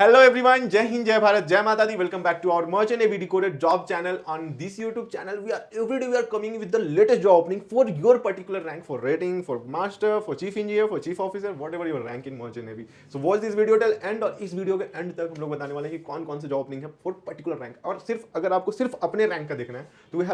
Hello everyone, Jai Hind, Jai Bharat, Jai Mata Di. Welcome back to our Merchant Navy Decoded Job channel. On this YouTube channel, every day we are coming with the latest job opening for your particular rank, for rating, for master, for chief engineer, for chief officer, whatever your rank in Merchant Navy. So watch this video till end और इस video के and तक हम लोग बताने वाले हैं कि कौन कौन से जॉब ओपनिंग है फॉर पर्टिकुलर रैंक और सिर्फ अगर आपको सिर्फ अपने रैंक का देखना है तो we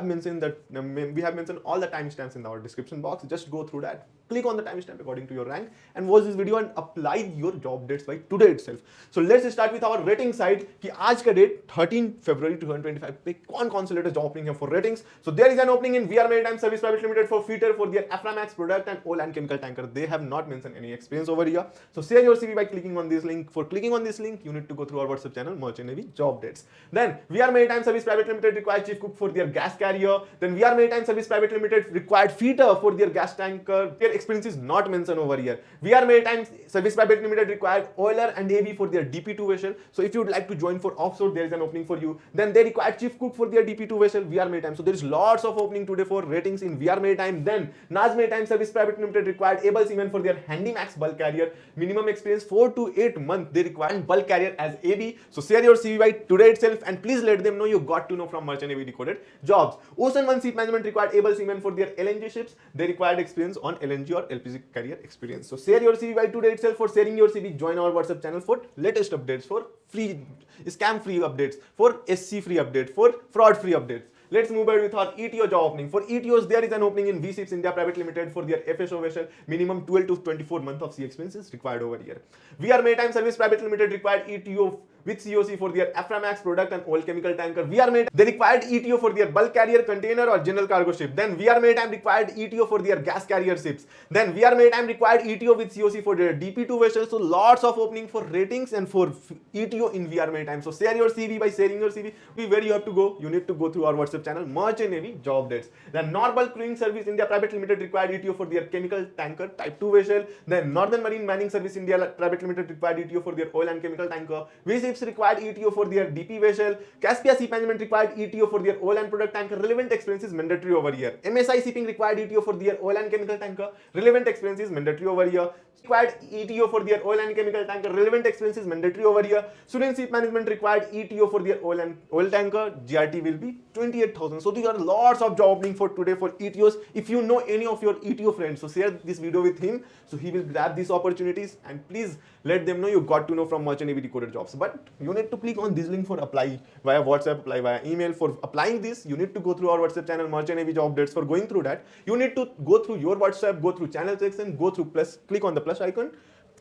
have mentioned all the timestamps in our description box. Just go through that, click on the timestamp according to your rank and watch this video and apply your job dates by today itself. So let's start with our rating side कि आज का date 13 February 2025 पे कौन कौन से latest job opening है for ratings. So there is an opening in VR Maritime Service Private Limited for fitter for their Aframax product and oil and chemical tanker. They have not mentioned any experience over here. So share your CV by clicking on this link. For clicking on this link, you need to go through our WhatsApp channel Merchant Navy job dates. Then VR Maritime Service Private Limited required chief cook for their gas carrier. Then VR Maritime Service Private Limited required fitter for their gas tanker. Their experience is not mentioned over here. VR Maritime Service Private Limited required oiler and AV for their DP2 vessel. So if you would like to join for offshore, there is an opening for you. Then they require chief cook for their DP2 vessel VR Maritime. So there is lots of opening today for ratings in VR Maritime. Then NAS Maritime Service Private Limited required able seamen for their Handymax bulk carrier. Minimum experience 4 to 8 months. They require bulk carrier as AB. So share your CV by today itself and please let them know you got to know from Merchant Navy Decoded jobs. Ocean 1 Ship Management required able seamen for their LNG ships. They required experience on LNG or LPG carrier experience. So share your CV by today itself. For sharing your CV, join our WhatsApp channel for latest updates, for free scam free updates, for SC free updates, for fraud free updates. Let's move ahead with our ETO job opening. For ETOs, there is an opening in V-Ships India Private Limited for their FSO vessel. Minimum 12 to 24 months of sea experience is required over here. VR Maritime Service Private Limited required ETO with COC for their Aframax product and oil chemical tanker. VR Maritime, they required ETO for their bulk carrier, container or general cargo ship. Then VR Maritime required ETO for their gas carrier ships. Then VR Maritime required ETO with COC for their DP2 vessels. So lots of opening for ratings and for ETO in VR Maritime. So share your CV by sharing your CV. Where you have to go? You need to go through our WhatsApp channel Merchant Navy job dates. Then Normal Crewing Service India Private Limited required ETO for their chemical tanker type 2 vessel. Then Northern Marine Manning Service India Private Limited required ETO for their oil and chemical tanker. V-Ships required ETO for their DP vessel. Caspia Sea Management required ETO for their oil and product tanker. Relevant experience is mandatory over here. MSI Shipping required ETO for their oil and chemical tanker. Relevant experience is mandatory over here. Required ETO for their oil and chemical tanker. Relevant experience is mandatory over here. Student Ship Management required ETO for their oil tanker. GRT will be 28,000. So these are lots of job opening for today for ETOs. If you know any of your ETO friends, so share this video with him, so he will grab these opportunities and please let them know you got to know from Merchant Navy Decoded jobs. But you need to click on this link for apply via WhatsApp, apply via email. For applying this, you need to go through our WhatsApp channel Merchant Navy job dates. For going through that, you need to go through your WhatsApp, go through channel section, go through plus, click on the plus icon,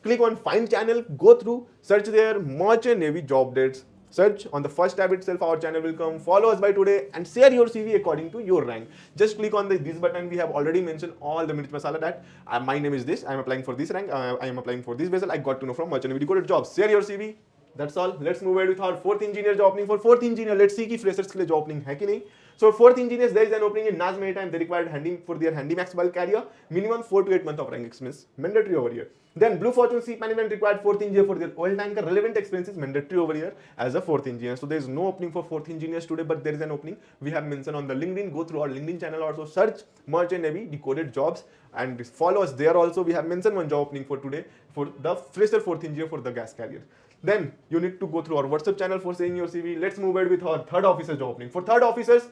click on find channel, go through, search there Merchant Navy job dates. Search on the first tab itself, our channel will come. Follow us by today and share your CV according to your rank. Just click on this button. We have already mentioned all the Mirch Masala that my name is this. I am applying for this rank. I am applying for this vessel. I got to know from Merchant Navy Decoded jobs. Share your CV. That's all. Let's move ahead with our fourth engineer job opening. For fourth engineer, let's see कि freshers के लिए job opening है कि नहीं. So fourth engineers, there is an opening in NAS Maritime. They required for their Handymax bulk carrier. Minimum 4 to 8 months of rank experience. Mandatory over here. Then Blue Fortune Ship Management required fourth engineer for their oil tanker. Relevant experience is mandatory over here as a fourth engineer. So there is no opening for fourth engineers today, but there is an opening. We have mentioned on the LinkedIn. Go through our LinkedIn channel also. Search Merchant Navy Decoded jobs and follow us there also. We have mentioned one job opening for today for the fresher fourth engineer for the gas carrier. Then you need to go through our WhatsApp channel for saying your CV. Let's move ahead with our third officer job opening. For third officers,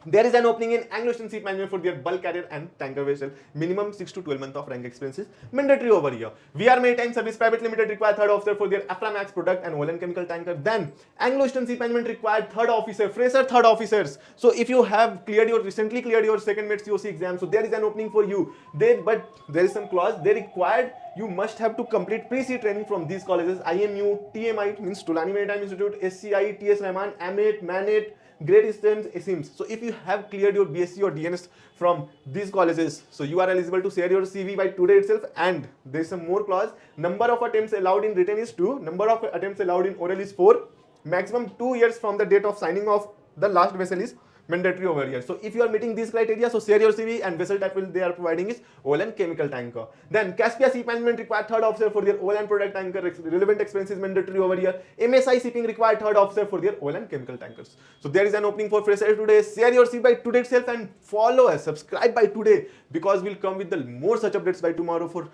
there is an opening in Anglo-Ocean Ship Management for their bulk carrier and tanker vessel. Minimum 6 to 12 months of rank experience is mandatory over here. VR Maritime Service Private Limited required third officer for their Aframax product and oil and chemical tanker. Then Anglo-Ocean Ship Management required third officer, fresher third officers. So if you have recently cleared your second mate COC exam, so there is an opening for you. But there is some clause. They required you must have to complete pre-C training from these colleges: IMU, TMI means Tulani Maritime Institute, SCI, TS Rahman, AMET, MANET, Great Eastern, ASIMS. So if you have cleared your BSc or DNS from these colleges, so you are eligible to share your CV by today itself. And there is some more clause. Number of attempts allowed in written is 2. Number of attempts allowed in oral is 4. Maximum 2 years from the date of signing of the last vessel is mandatory over here. So if you are meeting these criteria, so share your CV, and vessel type they are providing is oil and chemical tanker. Then Caspia Sea Management required third officer for their oil and product tanker. Relevant experience is mandatory over here. MSI Shipping required third officer for their oil and chemical tankers. So there is an opening for fresher today. Share your CV by today itself and follow us, subscribe by today, because we'll come with the more such updates by tomorrow for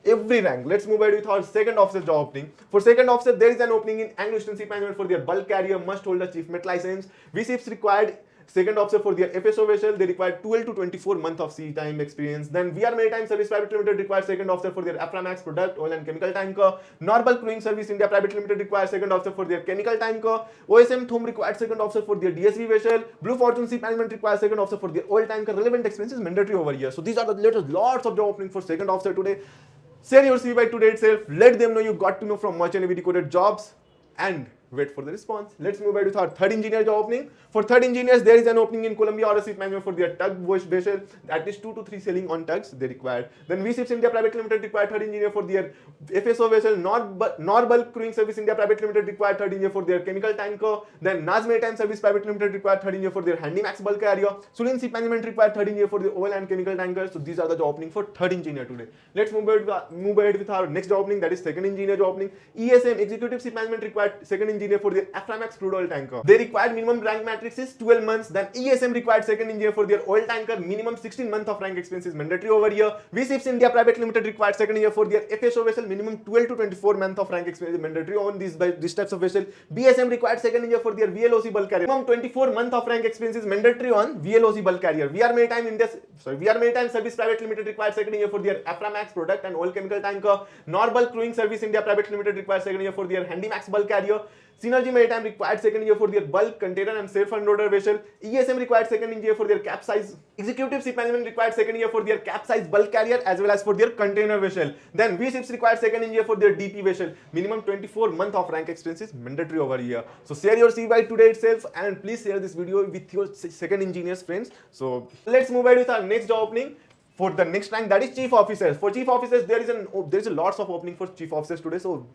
every rank. Let's move ahead with our second officer job opening. For second officer, there is an opening in Anglo-Eastern Ship Management for their bulk carrier, must hold a chief mate license. V-ships required second officer for their FSO vessel, they require 12 to 24 months of sea time experience. Then VR Maritime Service Private Limited requires second officer for their Aframax product, oil and chemical tanker. Normal Crewing Service India Private Limited requires second officer for their chemical tanker. OSM Thum required second officer for their DSV vessel. Blue Fortune Sea Management requires second officer for their oil tanker. Relevant experience is mandatory over here. So these are the latest lots of job opening for second officer today. Share your CV by today itself. Let them know you got to know from Merchant Navy Decoded Jobs and wait for the response. Let's move ahead with our third engineer job opening. For third engineers, there is an opening in Colombia or a ship management for their tug vessel. At least 2 to 3 sailing on tugs they required. Then V Ships India Private Limited required third engineer for their FSO vessel. Normal Crewing Service India Private Limited required third engineer for their chemical tanker. Then Naz Maritime Service Private Limited required third engineer for their Handymax bulk carrier. Sulin Ship Management required third engineer for the oil and chemical tankers. So these are the job opening for third engineer today. Let's move ahead with our next job opening, that is second engineer job opening. ESM Executive Ship Management required second engineer for their Aframax crude oil tanker. They required minimum rank matrix is 12 months. Then ESM required second engineer for their oil tanker. Minimum 16 months of rank experience is mandatory over here. V-Ships India Private Limited required second engineer for their FSO vessel. Minimum 12 to 24 months of rank experience is mandatory on these types of vessel. BSM required second engineer for their VLOC bulk carrier. Minimum 24 months of rank experience is mandatory on VLOC bulk carrier. VR Maritime Service Private Limited required second engineer for their Aframax product and oil chemical tanker. Normal Crewing Service India Private Limited required second engineer for their Handymax bulk carrier. Synergy Maritime required second engineer for their bulk, container and self-unloader vessel. ESM required second engineer for their capsize. Executive Ship Management required second engineer for their capsize bulk carrier as well as for their container vessel. Then V-Ships required second engineer for their DP vessel. Minimum 24 months of rank experience is mandatory over here. So share your CV by today itself and please share this video with your second engineers friends. So let's move ahead with our next job opening. For the next rank, that is chief officers. For chief officers, there is a lots of opening for chief officers today. So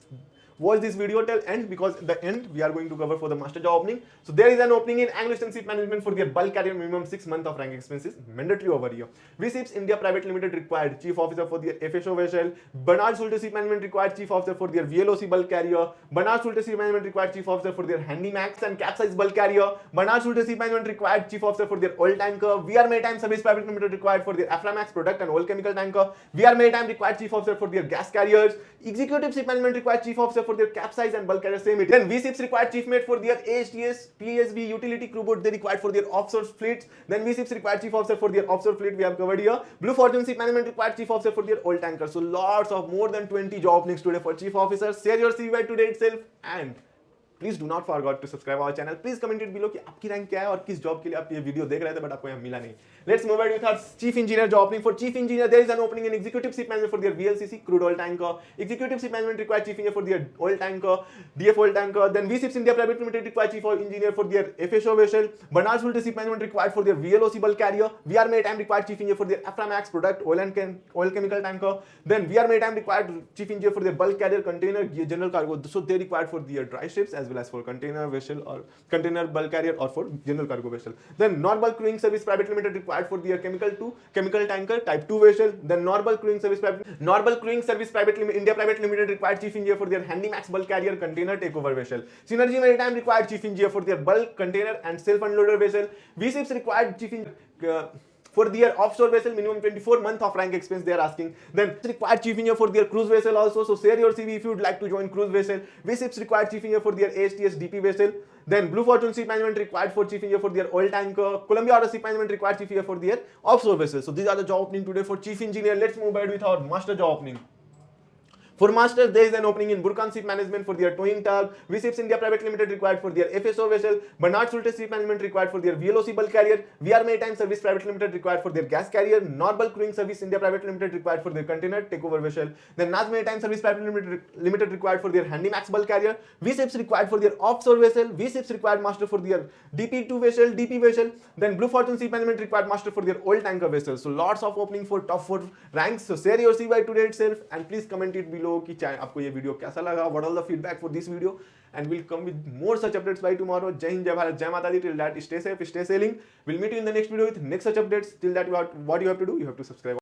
watch this video till end because at the end we are going to cover for the master job opening. So there is an opening in Anglo-Eastern Ship Management for their bulk carrier. Minimum 6 months of rank experience is mandatory over here. V-Ships India Private Limited required chief officer for their FSO vessel. Bernard Schulte Ship Management required chief officer for their VLOC bulk carrier. Bernard Schulte Ship Management required chief officer for their Handymax and capsize bulk carrier. Bernard Schulte Ship Management required chief officer for their oil tanker. VR Maritime Service Private Limited required for their Aframax product and oil chemical tanker. VR Maritime required chief officer for their gas carriers. Executive Ship Management required chief officer for their capsize and bulk carrier, same it. Then V-Ships required chief mate for their AHTS, PSV, utility crew boat they required for their offshore fleets. Then V-Ships required chief officer for their offshore fleet we have covered here. Blue Fortune Ship Management required chief officer for their oil tanker. So lots of more than 20 job openings today for chief officers. Share your CV by today itself and please do not forget to subscribe our channel. Please comment it below कि आपकी rank क्या है और किस job के लिए आप ये वीडियो देख रहे थे बट आपको यहाँ मिला नहीं. Let's move ahead with our chief engineer job opening. For chief engineer there is an opening in executive ship management for their VLCC crude oil tanker. Executive ship management require chief engineer for their oil tanker, DF oil tanker. Then V-Ships India Private Limited require chief engineer for their FSO vessel. Bernard Schulte Ship Management required for their VLOC bulk carrier. VR Maritime required chief engineer for their Aframax product, oil chemical tanker. Then VR Maritime required chief engineer for their bulk carrier, container, general cargo. So they required for their dry ships as well as for container vessel or container bulk carrier or for general cargo vessel. Then Normal Crewing Service Private Limited required for their chemical tanker type 2 vessel. Then Normal Crewing Service Private India Private Limited required chief engineer for their Handymax bulk carrier container takeover vessel. Synergy Maritime required chief engineer for their bulk container and self unloader vessel. V-Ships required chief engineer for their offshore vessel. Minimum 24 months of rank experience they are asking. Then required chief engineer for their cruise vessel also. So share your CV if you would like to join cruise vessel. V-Ships required chief engineer for their ASTS DP vessel. Then Blue Fortune Ship Management required for chief engineer for their oil tanker. Columbia Ship Management required chief engineer for their offshore vessel. So these are the job opening today for chief engineer. Let's move ahead with our master job opening. For master, there is an opening in Burkan Ship Management for their towing tug. V-Ships India Private Limited required for their FSO vessel. Bernard Schulte Ship Management required for their VLOC bulk carrier. VR Maritime Service Private Limited required for their gas carrier. Normal Crewing Service India Private Limited required for their container takeover vessel. Then Naz Maritime Service Private Limited required for their Handymax bulk carrier. V-Ships required for their offshore vessel. V-Ships required master for their DP2 vessel, DP vessel. Then Blue Fortune Ship Management required master for their oil tanker vessel. So lots of opening for top 4 ranks. So share your CV by today itself and please comment it below कि आपको ये video कैसा लगा, what all the feedback for this video, and we'll come with more such updates by tomorrow. जय हिंद, जय भारत, जय माता दी. Till that, stay safe, stay sailing. We'll meet you in the next video with next such updates. Till that, what you have to do, you have to subscribe.